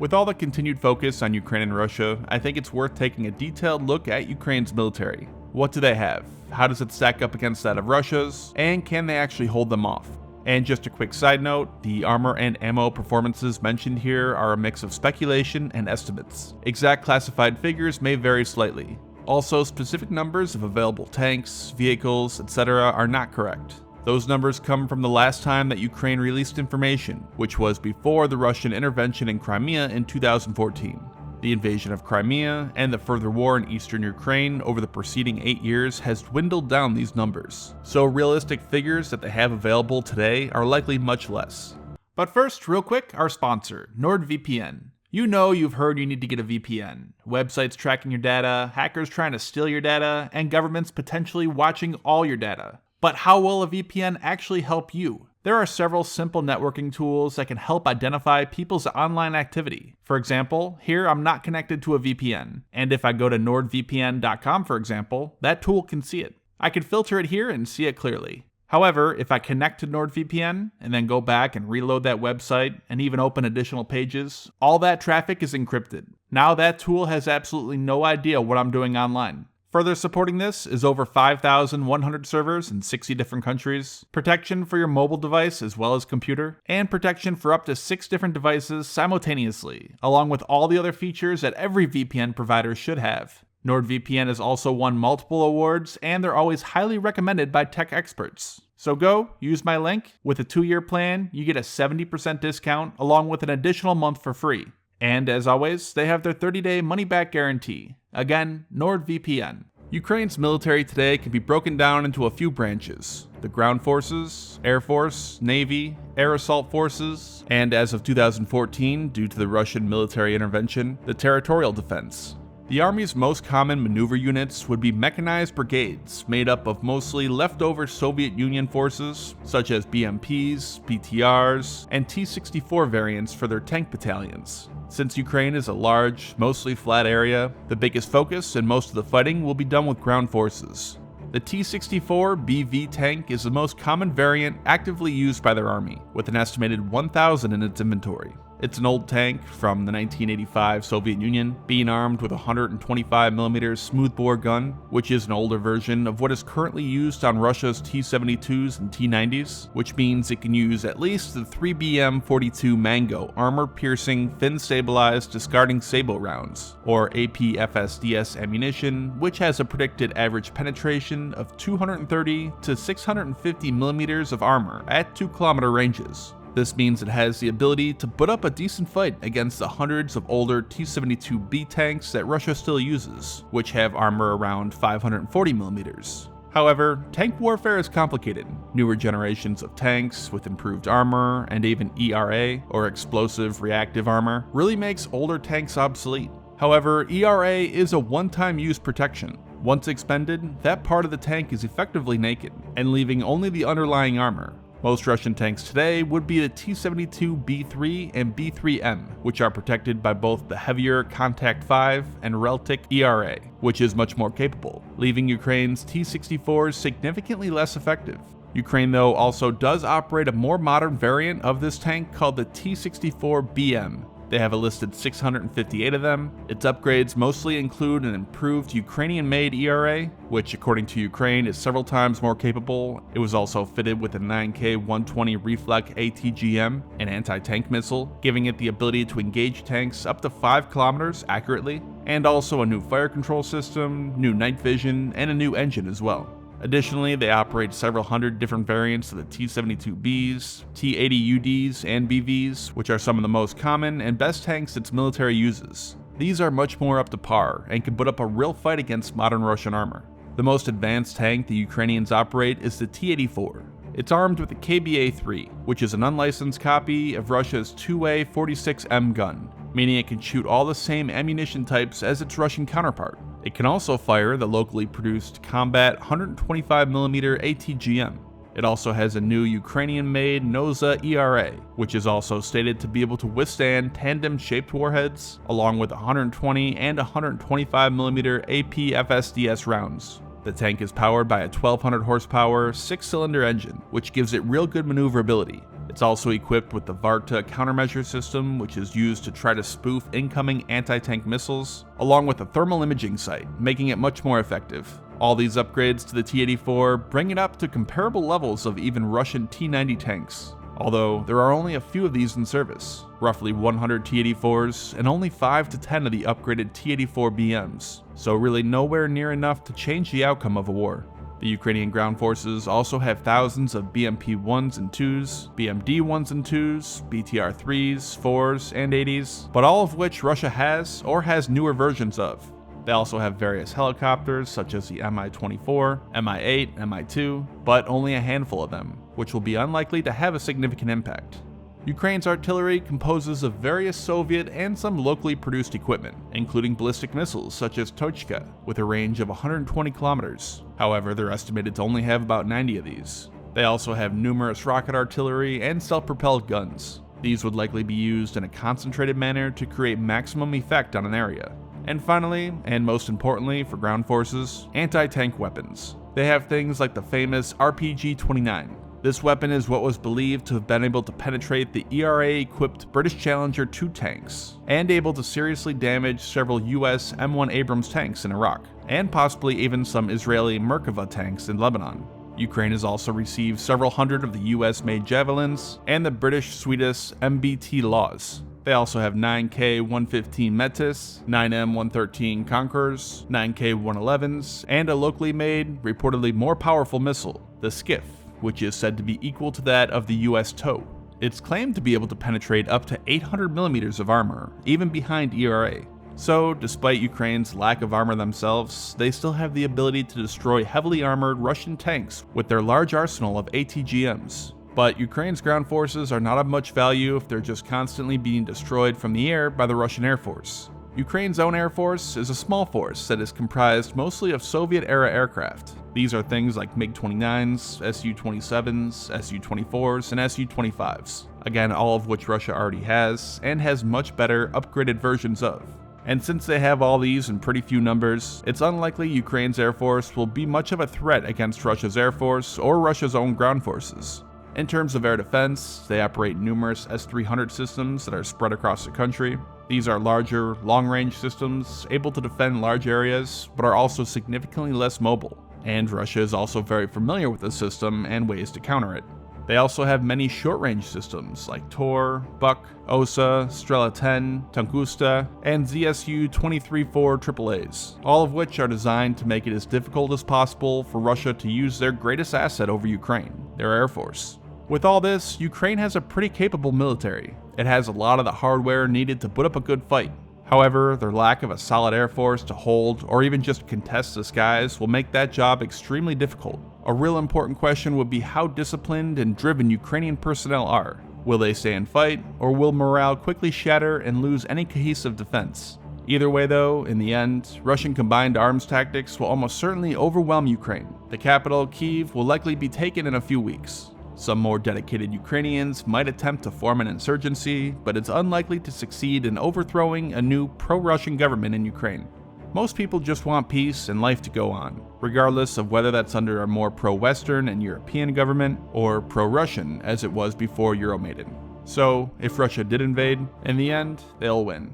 With all the continued focus on Ukraine and Russia, I think it's worth taking a detailed look at Ukraine's military. What do they have? How does it stack up against that of Russia's? And can they actually hold them off? And just a quick side note, the armor and ammo performances mentioned here are a mix of speculation and estimates. Exact classified figures may vary slightly. Also, specific numbers of available tanks, vehicles, etc. are not correct. Those numbers come from the last time that Ukraine released information, which was before the Russian intervention in Crimea in 2014. The invasion of Crimea and the further war in eastern Ukraine over the preceding 8 years has dwindled down these numbers, so realistic figures that they have available today are likely much less. But first, real quick, our sponsor, NordVPN. You know you've heard you need to get a VPN. Websites tracking your data, hackers trying to steal your data, and governments potentially watching all your data. But how will a VPN actually help you? There are several simple networking tools that can help identify people's online activity. For example, here I'm not connected to a VPN, and if I go to nordvpn.com for example, that tool can see it. I can filter it here and see it clearly. However, if I connect to NordVPN and then go back and reload that website and even open additional pages, all that traffic is encrypted. Now that tool has absolutely no idea what I'm doing online. Further supporting this is over 5,100 servers in 60 different countries, protection for your mobile device as well as computer, and protection for up to 6 different devices simultaneously, along with all the other features that every VPN provider should have. NordVPN has also won multiple awards, and they're always highly recommended by tech experts. So go, use my link. With a 2-year plan, you get a 70% discount along with an additional month for free. And as always, they have their 30-day money-back guarantee. Again, NordVPN. Ukraine's military today can be broken down into a few branches: the ground forces, air force, navy, air assault forces, and as of 2014, due to the Russian military intervention, the territorial defense. The Army's most common maneuver units would be mechanized brigades made up of mostly leftover Soviet Union forces, such as BMPs, BTRs, and T-64 variants for their tank battalions. Since Ukraine is a large, mostly flat area, the biggest focus and most of the fighting will be done with ground forces. The T-64 BV tank is the most common variant actively used by their army, with an estimated 1,000 in its inventory. It's an old tank from the 1985 Soviet Union, being armed with a 125mm smoothbore gun, which is an older version of what is currently used on Russia's T-72s and T-90s, which means it can use at least the 3BM-42 Mango armor-piercing, fin-stabilized discarding sabot rounds, or APFSDS ammunition, which has a predicted average penetration of 230 to 650mm of armor at 2-kilometer ranges. This means it has the ability to put up a decent fight against the hundreds of older T-72B tanks that Russia still uses, which have armor around 540mm. However, tank warfare is complicated. Newer generations of tanks with improved armor and even ERA, or explosive reactive armor, really makes older tanks obsolete. However, ERA is a one-time use protection. Once expended, that part of the tank is effectively naked, and leaving only the underlying armor. Most Russian tanks today would be the T-72B3 and B3M, which are protected by both the heavier Contact 5 and Reltic ERA, which is much more capable, leaving Ukraine's T-64s significantly less effective. Ukraine, though, also does operate a more modern variant of this tank called the T-64BM. They have a listed 658 of them. Its upgrades mostly include an improved Ukrainian-made ERA, which according to Ukraine is several times more capable. It was also fitted with a 9K120 Reflex ATGM, an anti-tank missile, giving it the ability to engage tanks up to 5 kilometers accurately, and also a new fire control system, new night vision, and a new engine as well. Additionally, they operate several hundred different variants of the T-72Bs, T-80UDs, and BVs, which are some of the most common and best tanks its military uses. These are much more up to par and can put up a real fight against modern Russian armor. The most advanced tank the Ukrainians operate is the T-84. It's armed with the KBA-3, which is an unlicensed copy of Russia's 2A-46M gun, meaning it can shoot all the same ammunition types as its Russian counterpart. It can also fire the locally produced combat 125mm ATGM. It also has a new Ukrainian-made Noza ERA, which is also stated to be able to withstand tandem-shaped warheads, along with 120 and 125mm APFSDS rounds. The tank is powered by a 1200 horsepower, 6-cylinder engine, which gives it real good maneuverability. It's also equipped with the Varta countermeasure system, which is used to try to spoof incoming anti-tank missiles, along with a thermal imaging sight, making it much more effective. All these upgrades to the T-84 bring it up to comparable levels of even Russian T-90 tanks, although there are only a few of these in service, roughly 100 T-84s and only 5 to 10 of the upgraded T-84 BMs, so really nowhere near enough to change the outcome of a war. The Ukrainian ground forces also have thousands of BMP-1s and 2s, BMD-1s and 2s, BTR-3s, 4s, and 80s, but all of which Russia has or has newer versions of. They also have various helicopters such as the Mi-24, Mi-8, Mi-2, but only a handful of them, which will be unlikely to have a significant impact. Ukraine's artillery composes of various Soviet and some locally produced equipment, including ballistic missiles such as Tochka, with a range of 120 kilometers. However, they're estimated to only have about 90 of these. They also have numerous rocket artillery and self-propelled guns. These would likely be used in a concentrated manner to create maximum effect on an area. And finally, and most importantly for ground forces, anti-tank weapons. They have things like the famous RPG-29. This weapon is what was believed to have been able to penetrate the ERA-equipped British Challenger 2 tanks, and able to seriously damage several US M1 Abrams tanks in Iraq, and possibly even some Israeli Merkava tanks in Lebanon. Ukraine has also received several hundred of the US-made Javelins, and the British-Swedish MBT Laws. They also have 9K-115 Metis, 9M-113 Conquerors, 9K-111s, and a locally made, reportedly more powerful missile, the Skif, which is said to be equal to that of the US TOW. It's claimed to be able to penetrate up to 800 millimeters of armor, even behind ERA. So, despite Ukraine's lack of armor themselves, they still have the ability to destroy heavily armored Russian tanks with their large arsenal of ATGMs. But Ukraine's ground forces are not of much value if they're just constantly being destroyed from the air by the Russian Air Force. Ukraine's own Air Force is a small force that is comprised mostly of Soviet-era aircraft. These are things like MiG-29s, Su-27s, Su-24s, and Su-25s, again all of which Russia already has, and has much better, upgraded versions of. And since they have all these in pretty few numbers, it's unlikely Ukraine's Air Force will be much of a threat against Russia's Air Force or Russia's own ground forces. In terms of air defense, they operate numerous S-300 systems that are spread across the country. These are larger, long-range systems, able to defend large areas, but are also significantly less mobile. And Russia is also very familiar with the system and ways to counter it. They also have many short-range systems like Tor, Buk, Osa, Strela 10, Tunguska, and ZSU-23-4 AAAs, all of which are designed to make it as difficult as possible for Russia to use their greatest asset over Ukraine, their Air Force. With all this, Ukraine has a pretty capable military. It has a lot of the hardware needed to put up a good fight. However, their lack of a solid air force to hold or even just contest the skies will make that job extremely difficult. A real important question would be how disciplined and driven Ukrainian personnel are. Will they stay and fight, or will morale quickly shatter and lose any cohesive defense? Either way though, in the end, Russian combined arms tactics will almost certainly overwhelm Ukraine. The capital, Kyiv, will likely be taken in a few weeks. Some more dedicated Ukrainians might attempt to form an insurgency, but it's unlikely to succeed in overthrowing a new pro-Russian government in Ukraine. Most people just want peace and life to go on, regardless of whether that's under a more pro-Western and European government, or pro-Russian as it was before Euromaidan. So, if Russia did invade, in the end, they'll win.